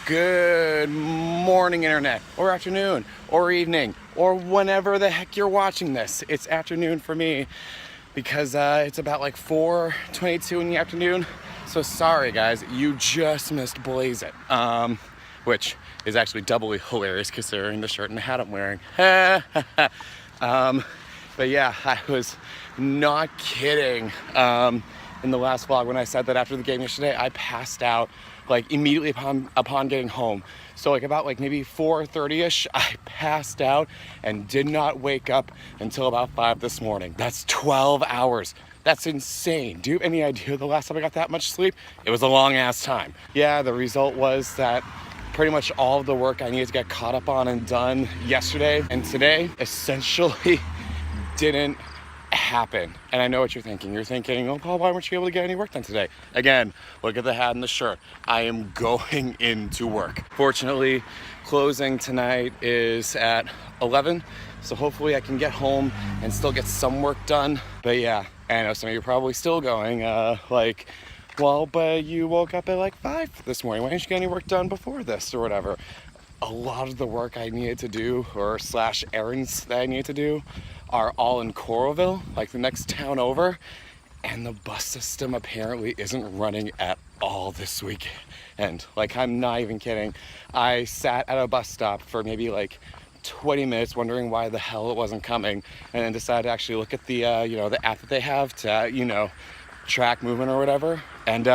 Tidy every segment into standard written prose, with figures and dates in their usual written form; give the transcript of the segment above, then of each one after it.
Good morning, internet, or afternoon, or evening, or whenever the heck you're watching this. It's afternoon for me because it's about like 4:22 in the afternoon. So sorry, guys, you just missed Blaze It, which is actually doubly hilarious considering the shirt and the hat I'm wearing. But yeah, I was not kidding. In the last vlog when I said that after the game yesterday, I passed out like immediately upon getting home. So like about like maybe 4:30ish, I passed out and did not wake up until about 5 this morning. That's 12 hours. That's insane. Do you have any idea the last time I got that much sleep? It was a long ass time. Yeah, the result was that pretty much all of the work I needed to get caught up on and done yesterday and today essentially didn't happen. And I know what you're thinking. You're thinking, oh, Paul, why weren't you able to get any work done today? Again, look at the hat and the shirt. I am going into work. Fortunately, closing tonight is at 11. So hopefully I can get home and still get some work done. But yeah, I know some of you are probably still going like, well, but you woke up at like 5 this morning. Why didn't you get any work done before this or whatever? A lot of the work I needed to do or slash errands that I needed to do are all in Coralville, like the next town over, and the bus system apparently isn't running at all this week. And like, I'm not even kidding. I sat at a bus stop for maybe like 20 minutes wondering why the hell it wasn't coming, and then decided to actually look at the the app that they have to track movement or whatever, and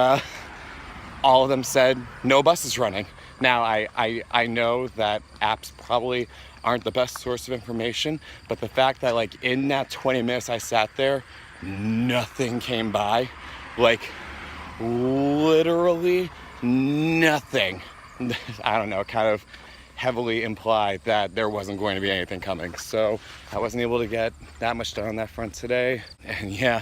all of them said no bus is running. Now I know that apps probably aren't the best source of information, but the fact that like in that 20 minutes I sat there, nothing came by, like literally nothing. I don't know, kind of heavily implied that there wasn't going to be anything coming. So I wasn't able to get that much done on that front today. And yeah,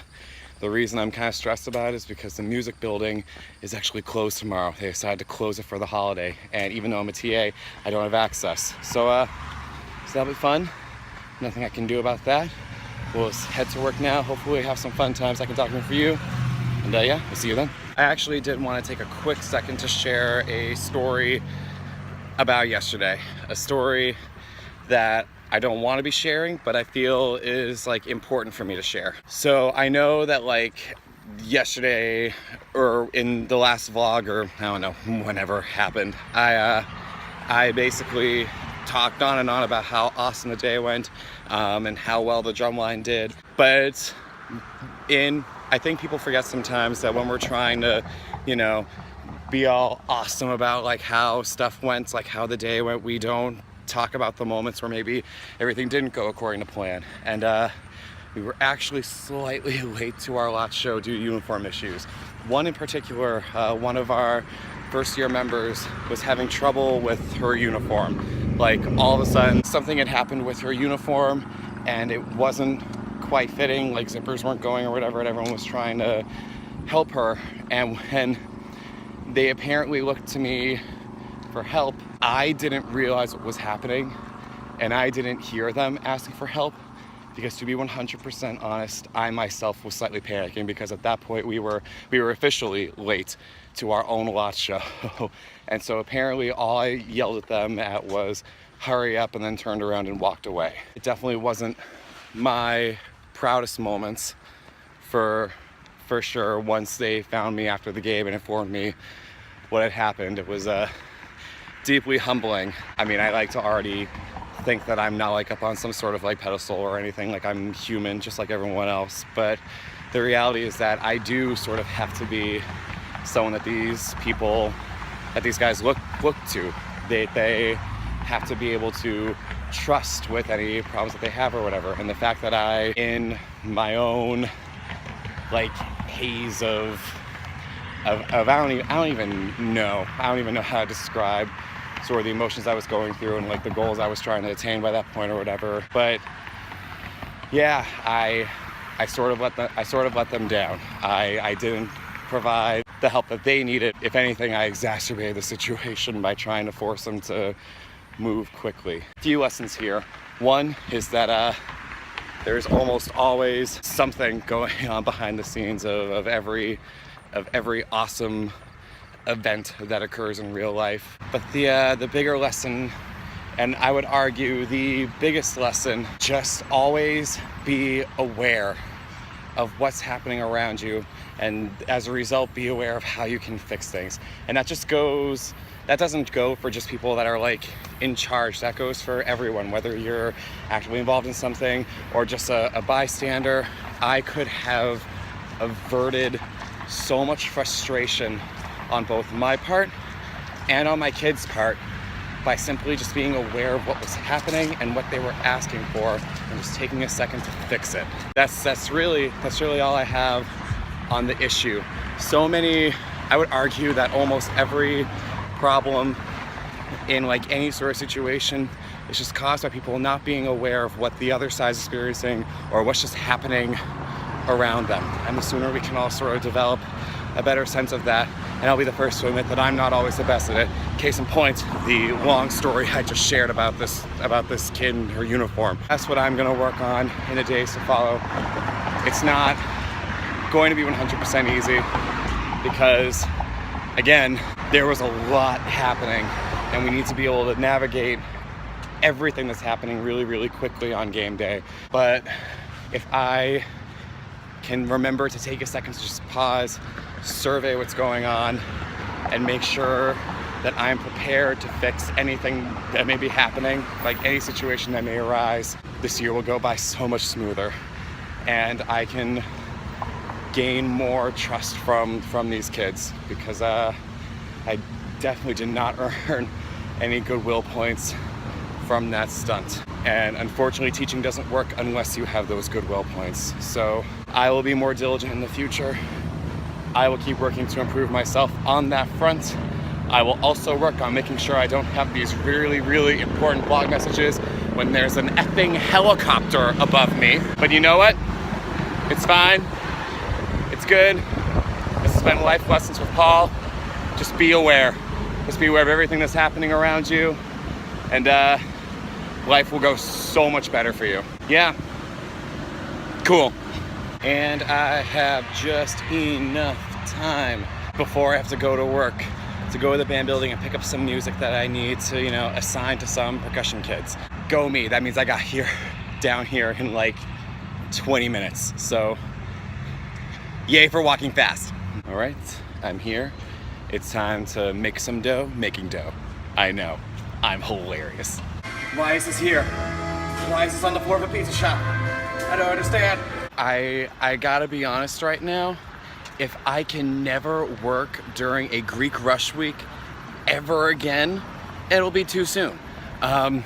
the reason I'm kind of stressed about it is because the music building is actually closed tomorrow. They decided to close it for the holiday. And even though I'm a TA, I don't have access. So that'll be fun. Nothing I can do about that. We'll head to work now. Hopefully have some fun times I can document for you. And yeah, we'll see you then. I actually did want to take a quick second to share a story about yesterday. A story that I don't want to be sharing, but I feel is like important for me to share. So I know that like yesterday or in the last vlog, or I don't know, whenever it happened, I basically talked on and on about how awesome the day went and how well the drumline did. But I think people forget sometimes that when we're trying to, be all awesome about like how stuff went, like how the day went, we don't talk about the moments where maybe everything didn't go according to plan. And we were actually slightly late to our last show due to uniform issues. One in particular, one of our first year members was having trouble with her uniform. Like all of a sudden something had happened with her uniform and it wasn't quite fitting, like zippers weren't going or whatever, and everyone was trying to help her. And when they apparently looked to me for help, I didn't realize what was happening, and I didn't hear them asking for help, because to be 100% honest, I myself was slightly panicking, because at that point we were officially late to our own lot show. And so apparently all I yelled at them at was hurry up, and then turned around and walked away. It definitely wasn't my proudest moments for sure. Once they found me after the game and informed me what had happened, it was deeply humbling. I mean, I like to already think that I'm not like up on some sort of like pedestal or anything, like I'm human just like everyone else. But the reality is that I do sort of have to be someone that these guys look to. They have to be able to trust with any problems that they have or whatever. And the fact that I, in my own like haze of I don't even know how to describe sort of the emotions I was going through and like the goals I was trying to attain by that point or whatever. But yeah, I sort of let them down. I didn't provide the help that they needed. If anything, I exacerbated the situation by trying to force them to move quickly. A few lessons here. One is that there's almost always something going on behind the scenes of every awesome event that occurs in real life. But the bigger lesson, and I would argue the biggest lesson, just always be aware of what's happening around you, and as a result be aware of how you can fix things. And that doesn't go for just people that are like in charge. That goes for everyone, whether you're actively involved in something or just a bystander. I could have averted so much frustration on both my part and on my kids' part by simply just being aware of what was happening and what they were asking for, and just taking a second to fix it. That's really all I have on the issue. So many, I would argue that almost every problem in like any sort of situation is just caused by people not being aware of what the other side is experiencing or what's just happening around them. And the sooner we can all sort of develop a better sense of that, and I'll be the first to admit that I'm not always the best at it. Case in point, the long story I just shared about this kid in her uniform. That's what I'm gonna work on in the days to follow. It's not going to be 100% easy because, again, there was a lot happening, and we need to be able to navigate everything that's happening really, really quickly on game day. But if I can remember to take a second to just pause, survey what's going on, and make sure that I'm prepared to fix anything that may be happening, like any situation that may arise, this year will go by so much smoother, and I can gain more trust from these kids, because I definitely did not earn any goodwill points from that stunt. And unfortunately, teaching doesn't work unless you have those goodwill points. So I will be more diligent in the future. I will keep working to improve myself on that front. I will also work on making sure I don't have these really, really important blog messages when there's an effing helicopter above me. But you know what? It's fine. It's good. This has been life lessons with Paul. Just be aware. Just be aware of everything that's happening around you, and life will go so much better for you. Yeah. Cool. And I have just enough time before I have to go to work to go to the band building and pick up some music that I need to, assign to some percussion kids. Go me. That means I got down here in like 20 minutes. So yay for walking fast. All right, I'm here. It's time to make some dough, making dough. I know, I'm hilarious. Why is this here? Why is this on the floor of a pizza shop? I don't understand. I gotta be honest right now. If I can never work during a Greek rush week ever again, it'll be too soon. I'm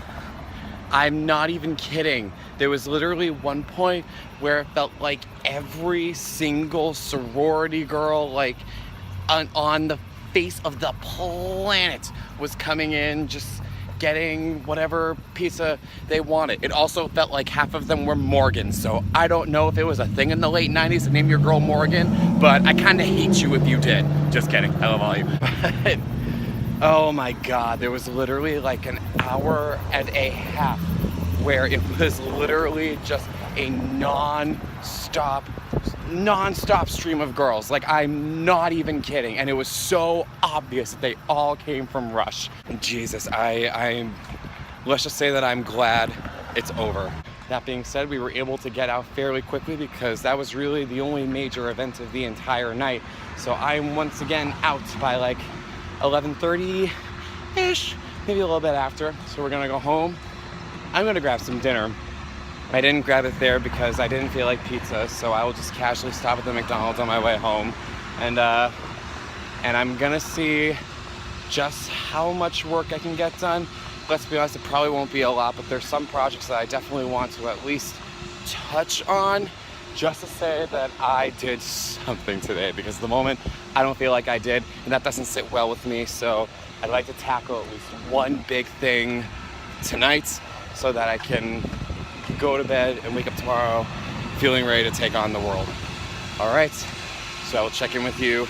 not even kidding. There was literally one point where it felt like every single sorority girl, like on the face of the planet, was coming in, just getting whatever pizza they wanted. It also felt like half of them were Morgans, so I don't know if it was a thing in the late 90s to name your girl Morgan, but I kind of hate you if you did. Just kidding, I love all you. Oh my God, there was literally like an hour and a half where it was literally just a non-stop stream of girls. Like, I'm not even kidding. And it was so obvious that they all came from Rush. And Jesus, let's just say that I'm glad it's over. That being said, we were able to get out fairly quickly because that was really the only major event of the entire night. So I'm once again out by like 11:30-ish, maybe a little bit after. So we're gonna go home. I'm gonna grab some dinner. I didn't grab it there because I didn't feel like pizza, so I will just casually stop at the McDonald's on my way home. And I'm gonna see just how much work I can get done. Let's be honest, it probably won't be a lot, but there's some projects that I definitely want to at least touch on, just to say that I did something today, because at the moment I don't feel like I did, and that doesn't sit well with me. So I'd like to tackle at least one big thing tonight so that I can go to bed and wake up tomorrow feeling ready to take on the world. All right, so I will check in with you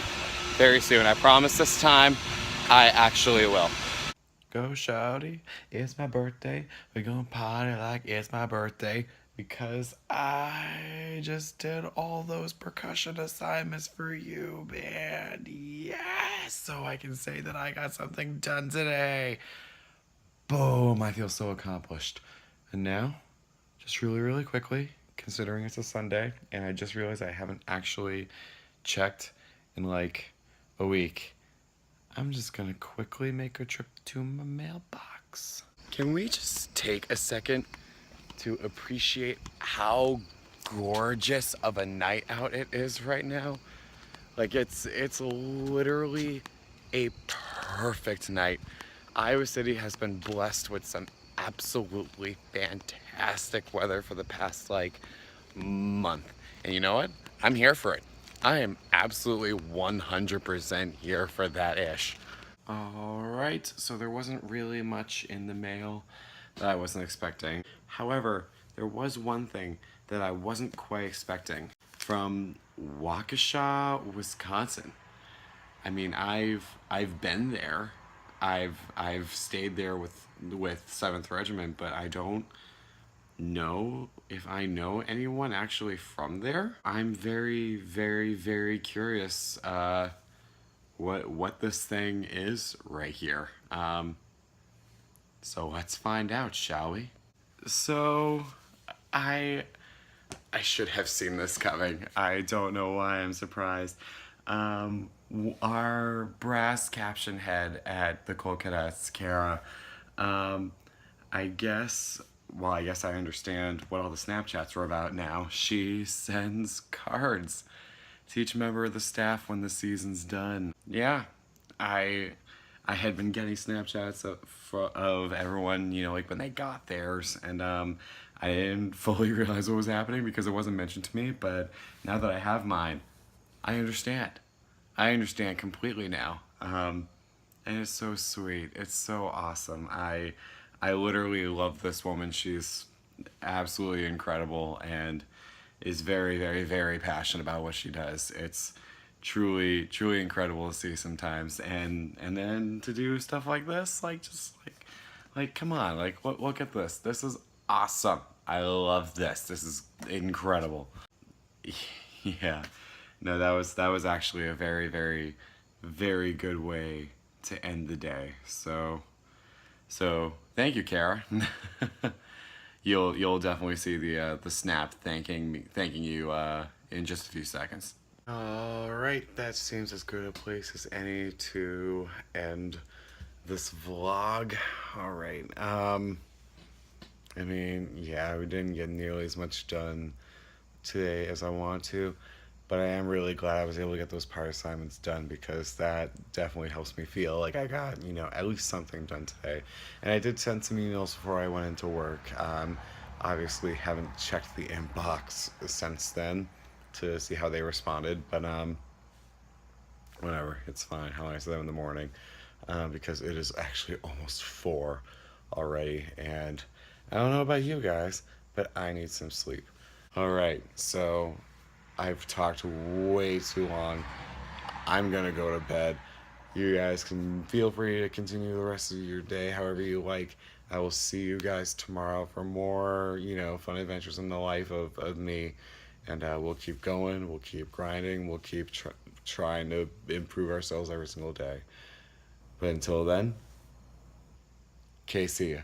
very soon. I promise this time I actually will. Go shawty, it's my birthday. We're gonna party like it's my birthday. because I just did all those percussion assignments for you, man. Yes! So I can say that I got something done today. Boom, I feel so accomplished. And now, just really, really quickly, considering it's a Sunday, and I just realized I haven't actually checked in like a week, I'm just gonna quickly make a trip to my mailbox. Can we just take a second to appreciate how gorgeous of a night out it is right now? Like it's literally a perfect night. Iowa City has been blessed with some absolutely fantastic weather for the past like month. And you know what? I'm here for it. I am absolutely 100% here for that ish. All right, so there wasn't really much in the mail that I wasn't expecting. However, there was one thing that I wasn't quite expecting from Waukesha, Wisconsin. I mean, I've been there. I've stayed there with 7th Regiment, but I don't know if I know anyone actually from there. I'm very, very, very curious what this thing is right here. So let's find out, shall we? So I I should have seen this coming. I don't know why I'm surprised. Our brass caption head at the Colt Cadets, Kara, um, I guess, well, I guess I understand what all the Snapchats were about now. She sends cards to each member of the staff when the season's done. Yeah, I I had been getting Snapchats of everyone, you know, like when they got theirs, and I didn't fully realize what was happening because it wasn't mentioned to me. But now that I have mine, I understand. I understand completely now, and it's so sweet. It's so awesome. I literally love this woman. She's absolutely incredible and is very, very, very passionate about what she does. It's truly, truly incredible to see sometimes, and then to do stuff like this, like just like come on, like look at this. This is awesome. I love this. This is incredible. Yeah. No, that was actually a very, very, very good way to end the day. So thank you, Kara. You'll definitely see the snap thanking you in just a few seconds. All right, that seems as good a place as any to end this vlog. All right. I mean, yeah, we didn't get nearly as much done today as I want to, but I am really glad I was able to get those part assignments done because that definitely helps me feel like I got, you know, at least something done today. And I did send some emails before I went into work. Obviously haven't checked the inbox since then to see how they responded, but whatever, it's fine. How nice of them in the morning, because it is actually almost 4 already, and I don't know about you guys, but I need some sleep. All right, so I've talked way too long. I'm gonna go to bed. You guys can feel free to continue the rest of your day however you like. I will see you guys tomorrow for more, you know, fun adventures in the life of me. And we'll keep going, we'll keep grinding, we'll keep trying to improve ourselves every single day. But until then, okay, see ya.